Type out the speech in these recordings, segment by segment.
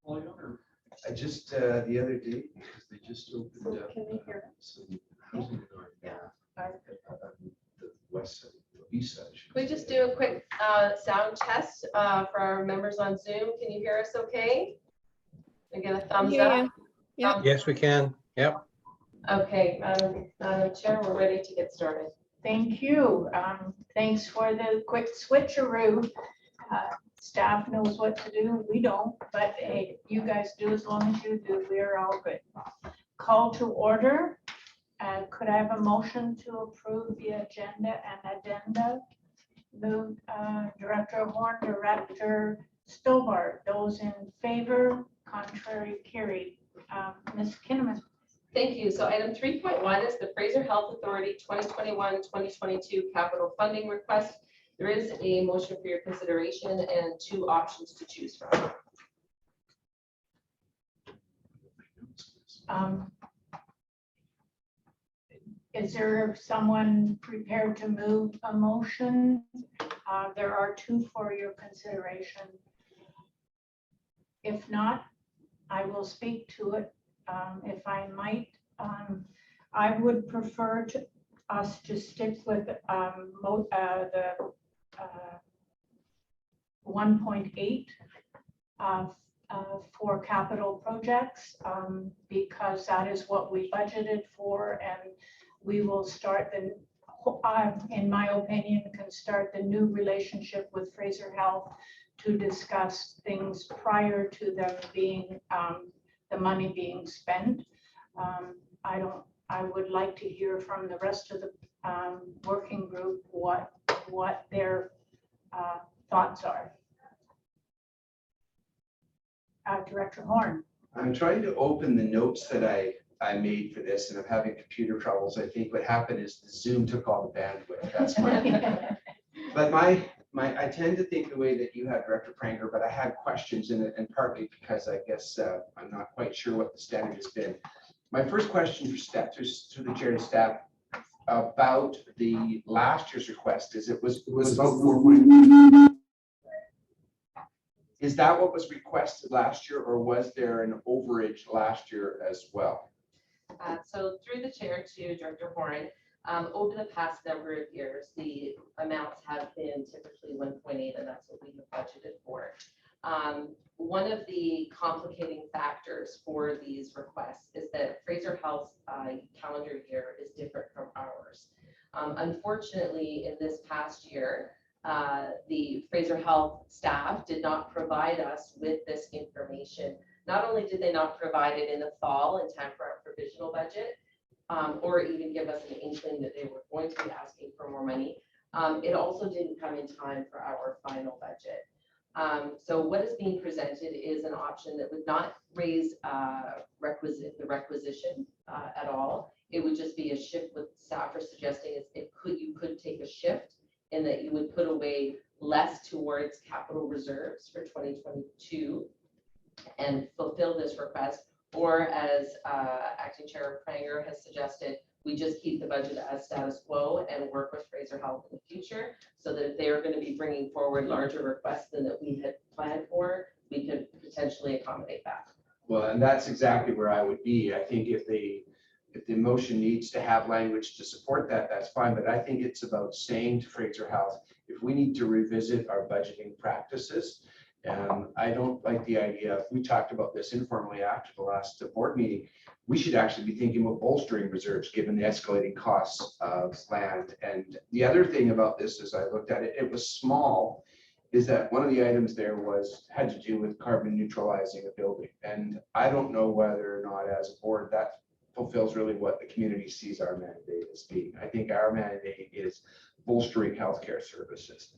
I just, the other day, because they just opened up. Can we hear? Some housing in our, the west side, the east side. Can we just do a quick sound test for our members on Zoom? Can you hear us okay? We get a thumbs up? Yep. Yes, we can. Yep. Okay, Madam Chair, we're ready to get started. Thank you. Thanks for the quick switcheroo. Staff knows what to do. We don't, but hey, you guys do as long as you do. We're all good. Call to order. Could I have a motion to approve the agenda and addenda? Moved, Director Horn, Director Stobart. Those in favor, contrary, carried. Ms. Kinnaman. Thank you. So item 3.1 is the Fraser Health Authority 2021-2022 capital funding request. There is a motion for your consideration and two options to choose from. Is there someone prepared to move a motion? There are two for your consideration. If not, I will speak to it. If I might, I would prefer us to stick with the 1.8 for capital projects, because that is what we budgeted for, and we will start the, in my opinion, can start the new relationship with Fraser Health to discuss things prior to them being the money being spent. I would like to hear from the rest of the working group what their thoughts are. Director Horn. I'm trying to open the notes that I made for this, and I'm having computer troubles. I think what happened is the Zoom took all the bandwidth. That's my, but I tend to think the way that you had, Director Pranger, but I had questions in it, and partly because I guess I'm not quite sure what the standard has been. My first question for staff, through the chair and staff, about the last year's request is it was about 4. Is that what was requested last year, or was there an overage last year as well? So through the chair to Director Horn, over the past number of years, the amounts have been typically 1.8, and that's what we have budgeted for. One of the complicating factors for these requests is that Fraser Health's calendar year is different from ours. Unfortunately, in this past year, the Fraser Health staff did not provide us with this information. Not only did they not provide it in the fall in time for our provisional budget, or even give us an inkling that they were going to be asking for more money, it also didn't come in time for our final budget. So what is being presented is an option that would not raise the requisition at all. It would just be a shift. What staff are suggesting is you could take a shift in that you would put away less towards capital reserves for 2022 and fulfill this request, or as Acting Chair Pranger has suggested, we just keep the budget as status quo and work with Fraser Health in the future, so that if they are going to be bringing forward larger requests than that we had planned for, we could potentially accommodate that. Well, and that's exactly where I would be. I think if the motion needs to have language to support that, that's fine. But I think it's about saying to Fraser Health, if we need to revisit our budgeting practices, I don't like the idea. We talked about this informally after the last board meeting. We should actually be thinking about bolstering reserves given the escalating costs of land. And the other thing about this, as I looked at it, it was small, is that one of the items there had to do with carbon neutralizing a building. And I don't know whether or not as a board that fulfills really what the community sees our mandate as being. I think our mandate is bolstering healthcare services.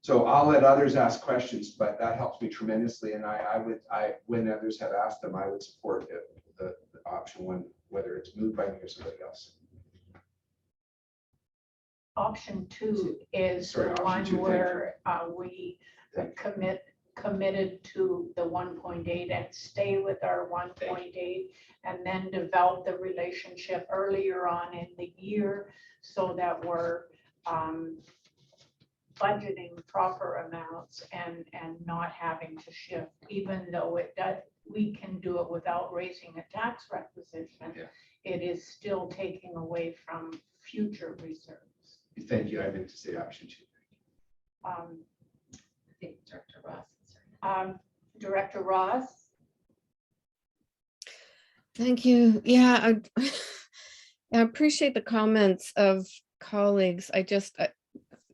So I'll let others ask questions, but that helps me tremendously. And when others have asked them, I would support the option one, whether it's moved by me or somebody else. Option 2 is Sorry, the option one 2, where we committed to the 1.8 and stay with our 1.8, and then develop the relationship earlier on in the year so that we're budgeting proper amounts and not having to shift, even though it does, we can do it without raising a tax requisition. Yeah. It is still taking away from future reserves. Thank you. I meant to say option 2. Um, I think Director Ross. Director Ross? Thank you. Yeah, I appreciate the comments of colleagues. I just,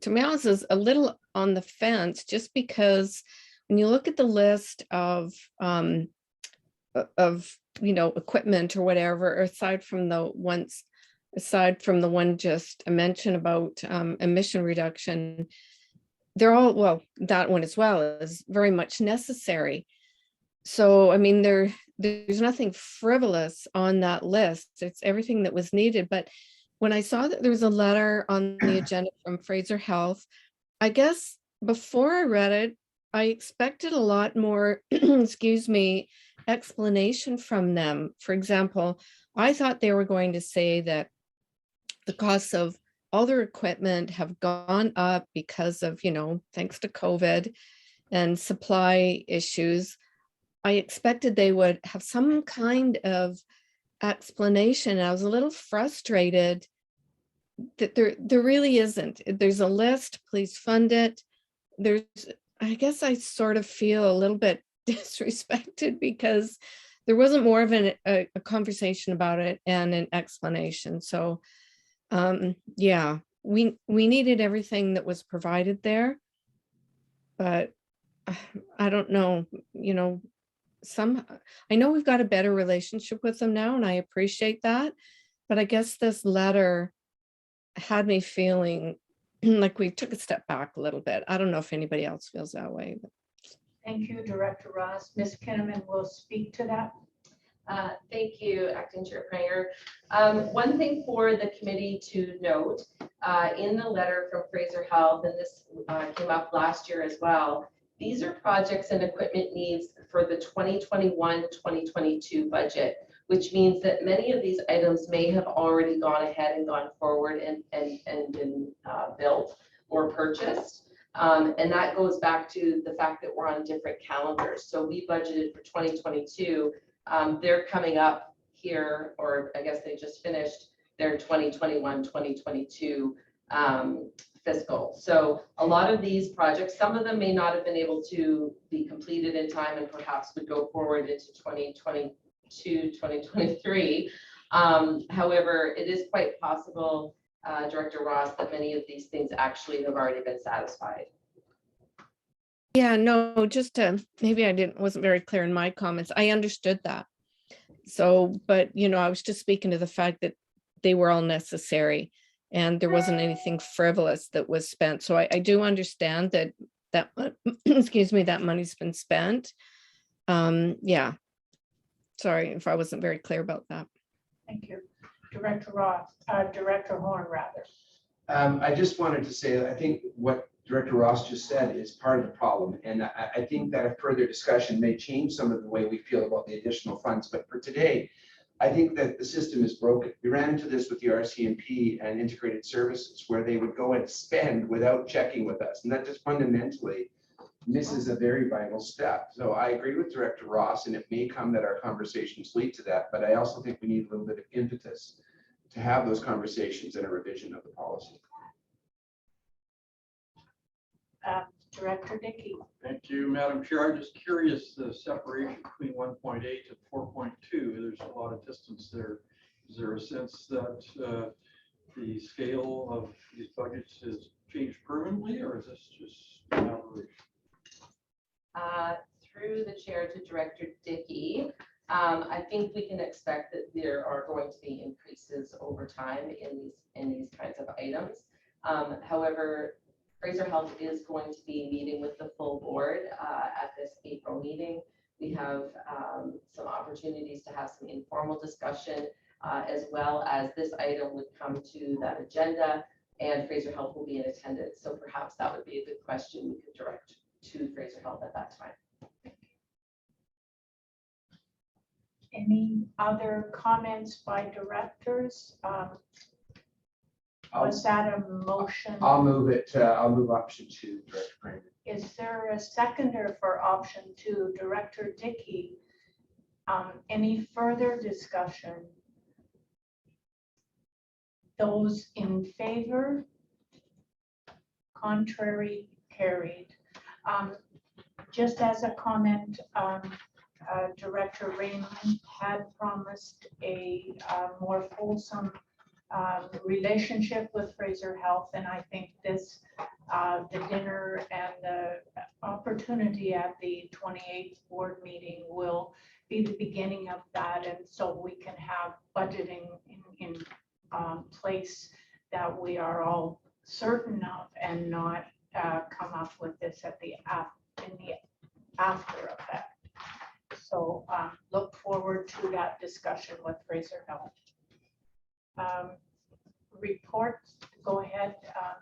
to be honest, is a little on the fence, just because when you look at the list of equipment or whatever, aside from the one just mentioned about emission reduction, they're all, well, that one as well is very much necessary. So, I mean, there's nothing frivolous on that list. It's everything that was needed. But when I saw that there was a letter on the agenda from Fraser Health, I guess before I read it, I expected a lot more, excuse me, explanation from them. For example, I thought they were going to say that the costs of all their equipment have gone up because of, thanks to COVID and supply issues. I expected they would have some kind of explanation. I was a little frustrated that there really isn't. There's a list, please fund it. I guess I sort of feel a little bit disrespected because there wasn't more of a conversation about it and an explanation. So yeah, we needed everything that was provided there, but I don't know, I know we've got a better relationship with them now, and I appreciate that. But I guess this letter had me feeling like we took a step back a little bit. I don't know if anybody else feels that way. But. Thank you, Director Ross. Ms. Kinnaman will speak to that. Thank you, Acting Chair Pranger. One thing for the committee to note, in the letter from Fraser Health, and this came up last year as well, these are projects and equipment needs for the 2021-2022 budget, which means that many of these items may have already gone ahead and gone forward and been built or purchased. And that goes back to the fact that we're on different calendars. So we budgeted for 2022. They're coming up here, or I guess they just finished their 2021-2022 fiscal. So a lot of these projects, some of them may not have been able to be completed in time and perhaps would go forward into 2022, 2023. However, it is quite possible, Director Ross, that many of these things actually have already been satisfied. Yeah, no, just maybe I wasn't very clear in my comments. I understood that. So, but I was just speaking to the fact that they were all necessary and there wasn't anything frivolous that was spent. So I do understand that excuse me, that money's been spent. Yeah. Sorry if I wasn't very clear about that. Thank you. Director Ross, Director Horn, rather. I just wanted to say that I think what Director Ross just said is part of the problem. And I think that a further discussion may change some of the way we feel about the additional funds. But for today, I think that the system is broken. We ran into this with the RCMP and integrated services where they would go and spend without checking with us. And that just fundamentally misses a very vital step. So I agree with Director Ross, and it may come that our conversations lead to that. But I also think we need a little bit of impetus to have those conversations and a revision of the policy. Director Dickey. Thank you, Madam Chair. I'm just curious, the separation between 1.8 and 4.2, there's a lot of distance there. Is there a sense that the scale of these budgets has changed permanently, or is this just an aberration? Through the chair to Director Dickey, I think we can expect that there are going to be increases over time in these kinds of items. However, Fraser Health is going to be meeting with the full board at this April meeting. We have some opportunities to have some informal discussion, as well as this item would come to that agenda, and Fraser Health will be in attendance. So perhaps that would be a good question we could direct to Fraser Health at that time. Any other comments by directors? Was that a motion? I'll move it, I'll move option 2, Director Pranger. Is there a seconder for option 2, Director Dickey? Any further discussion? Those in favor? Contrary, carried. Just as a comment, Director Raymond had promised a more fulsome relationship with Fraser Health, and I think this, the dinner and the opportunity at the 28th board meeting will be the beginning of that, and so we can have budgeting in place that we are all certain of, and not come up with this at the after effect. So look forward to that discussion with Fraser Health. Reports, go ahead,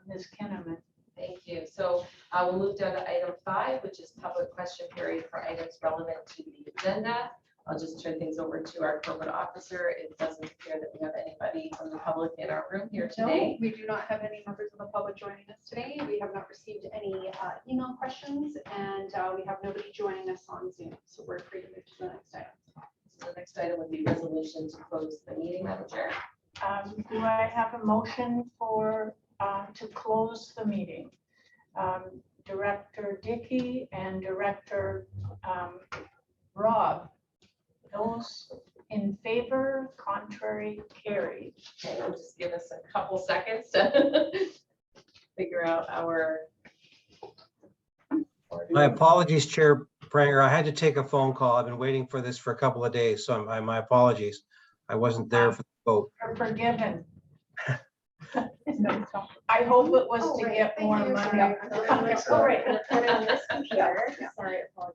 Ms. Kinnaman. Thank you. So we'll move down to item 5, which is public question period for items relevant to the agenda. I'll just turn things over to our corporate officer. It doesn't appear that we have anybody from the public in our room here today. No, we do not have any members of the public joining us today. We have not received any email questions, and we have nobody joining us on Zoom. So we're free to move to the next item. So the next item would be resolution to close the meeting, Madam Chair. Do I have a motion for to close the meeting? Director Dickey and Director Rob. Those in favor, contrary, carried. Okay, we'll just give us a couple seconds to figure out our. My apologies, Chair Pranger. I had to take a phone call. I've been waiting for this for a couple of days, so my apologies. I wasn't there for the vote. You're forgiven. I hope it was Oh, to right. get Thank more you. money. Sorry. All right, let's put it on this computer. Sorry, apologies.